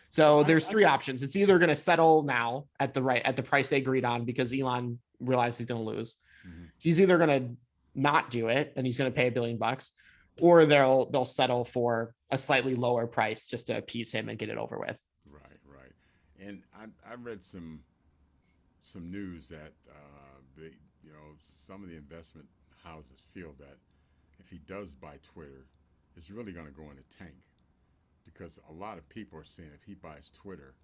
So there's three options. It's either going to settle now at the price they agreed on because Elon realized he's going to lose. Mm-hmm. He's either going to not do it and he's going to pay $1 billion, or they'll settle for a slightly lower price just to appease him and get it over with. Right. And I read some news that some of the investment houses feel that if he does buy Twitter, it's really going to go in a tank. Because a lot of people are saying if he buys Twitter,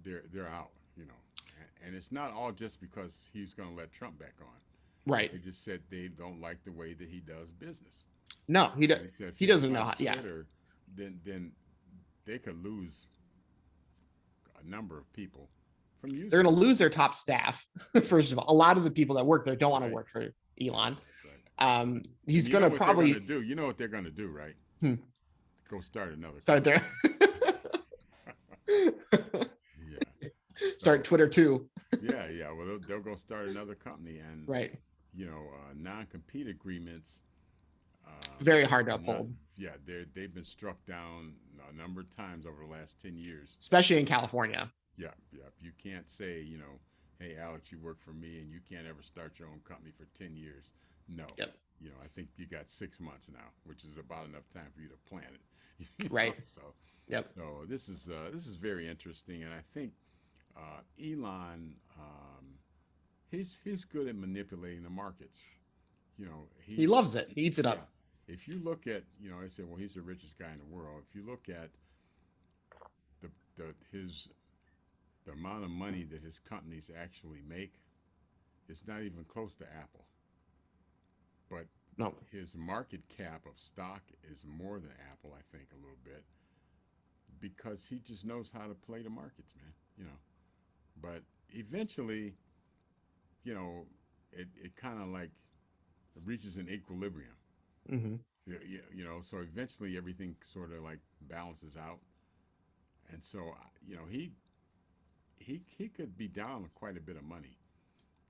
they're out, and it's not all just because he's going to let Trump back on. Right. They just said they don't like the way that he does business. No, he does. He doesn't know how. Twitter, then they could lose a number of people from using. They're going to lose their top staff. First of all, a lot of the people that work there don't want to work for Elon. Right. He's going to probably do. You know what they're going to do, right? Go start another. Start there. Yeah. Start Twitter too. Yeah. Well, they'll go start another company, and right. Non-compete agreements. Very hard to uphold. They've been struck down a number of times over the last 10 years. Especially in California. Yeah. You can't say, hey, Alex, you work for me, and you can't ever start your own company for 10 years. No. Yep. I think you got 6 months now, which is about enough time for you to plan it. Right. So this is very interesting, and I think Elon, he's good at manipulating the markets. He loves it. He eats it up. If you look at, I say, well, he's the richest guy in the world. If you look at the amount of money that his companies actually make, it's not even close to Apple. But no, his market cap of stock is more than Apple, I think, a little bit, because he just knows how to play the markets, man. But eventually, it kind of like reaches an equilibrium. Hmm. You know, so eventually everything sort of like balances out. And so, you know, he could be down quite a bit of money,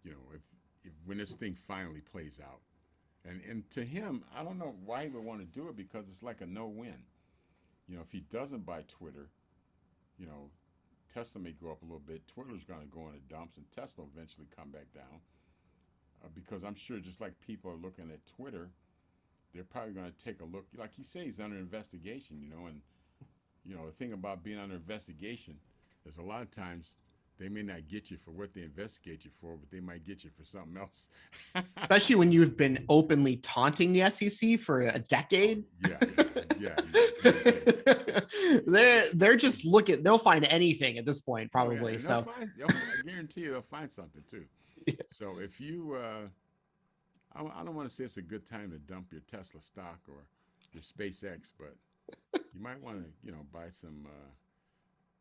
you know, if when this thing finally plays out. And to him, I don't know why he would want to do it because it's like a no-win. You know, if he doesn't buy Twitter, you know, Tesla may go up a little bit. Twitter's going to go in the dumps, and Tesla will eventually come back down. Because I'm sure, just like people are looking at Twitter, they're probably going to take a look. Like he says, he's under investigation. You know, and you know the thing about being under investigation is a lot of times they may not get you for what they investigate you for, but they might get you for something else. Especially when you've been openly taunting the SEC for a Oh, decade. yeah. They're just looking. They'll find anything at this point, Oh yeah, probably. and So I guarantee you they'll find something too. yeah. So if you, I don't want to say it's a good time to dump your Tesla stock or your SpaceX, but you might want to, you know, buy some,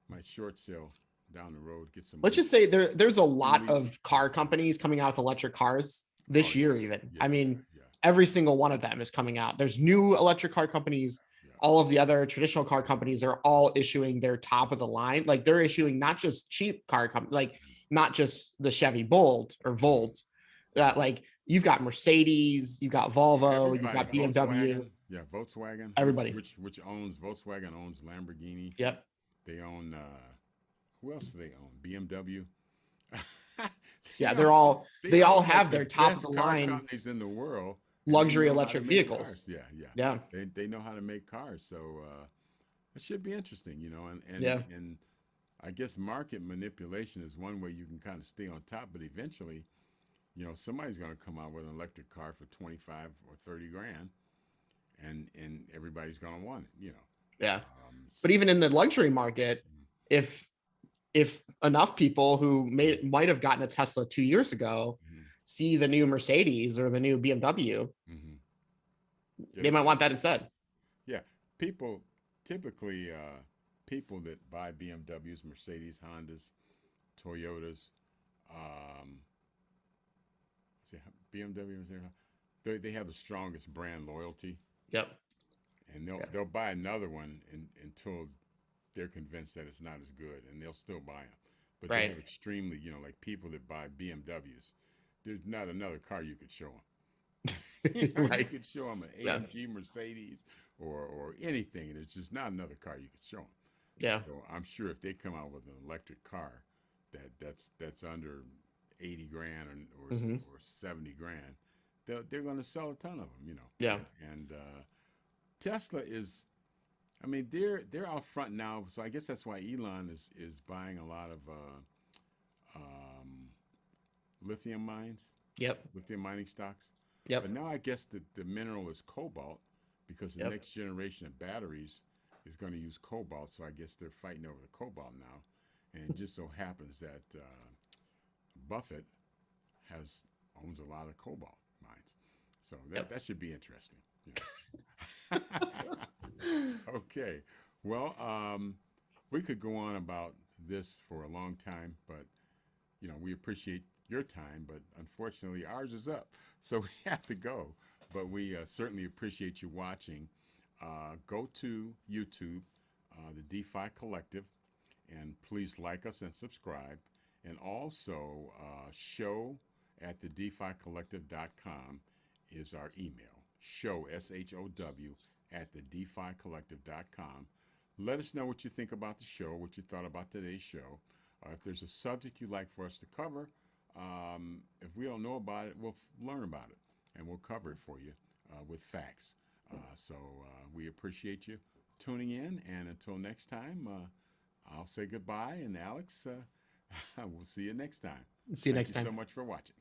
might short sale down the road, get some. Let's just say there's a lot leads. of car companies coming out with electric cars Oh this year. Even yeah, I mean, yeah, every single one of them is coming out. There's new electric car companies. yeah. All of the other traditional car companies are all issuing their top of the line. Like they're issuing not just cheap car companies, like not just the Chevy Bolt or Volt. Like you've got Mercedes, you've got Volvo, you've Everybody, got BMW, Volkswagen, yeah, Volkswagen, everybody. which owns Volkswagen owns Lamborghini. Yep. They own who else do they own? BMW. Yeah, They they all own like have the their top of best the car line companies in the world, and they luxury know how to electric make vehicles. cars. Yeah, yeah. Yeah. They know how to make cars, so it should be interesting, you know. Yeah. And I guess market manipulation is one way you can kind of stay on top, but eventually, you know, somebody's going to come out with an electric car for 25 or 30 grand, and everybody's going to want it, you know. Yeah. But even in the luxury market, if enough people who might have gotten a Tesla 2 years ago Mhm, see the new Mercedes or the new BMW, mhm. Yeah, they might want that instead. yeah, people typically people that buy BMWs, Mercedes, Hondas, Toyotas, um, BMW, they have the strongest brand loyalty, Yep. and Yeah. they'll buy another one until they're convinced that it's not as good, and they'll still buy them. But they Right. have extremely, you know, like people that buy BMWs. There's not another car you could show them. You know, you Right. could show them an Yeah. AMG, Mercedes, or anything, and it's just not another car you could show them. Yeah. So I'm sure if they come out with an electric car that's under 80 grand Hmm. or 70 grand, they're going to sell a ton of them, you know. Yeah. And Tesla is, I mean, they're out front now, so I guess that's why Elon is buying a lot of um, lithium mines, Yep. lithium mining stocks. Yep. But now I guess the mineral is cobalt because the Yep. next generation of batteries is going to use cobalt. So I guess they're fighting over the cobalt now. And it just so happens that Buffett owns a lot of cobalt mines. So Yep. that should be interesting. You know. Okay. Well, we could go on about this for a long time, but you know, we appreciate your time, but unfortunately ours is up. So we have to go. But we certainly appreciate you watching. Go to YouTube, the DeFi Collective, and please like us and subscribe. And also, show at the DeFiCollective.com is our email. Show, SHOW, at the DeFiCollective.com. Let us know what you think about the show, what you thought about today's show. If there's a subject you'd like for us to cover, if we don't know about it, we'll learn about it and we'll cover it for you with facts. So we appreciate you tuning in, and until next time, I'll say goodbye, and Alex, we'll see you next time. See you Thank next you time. so much for watching.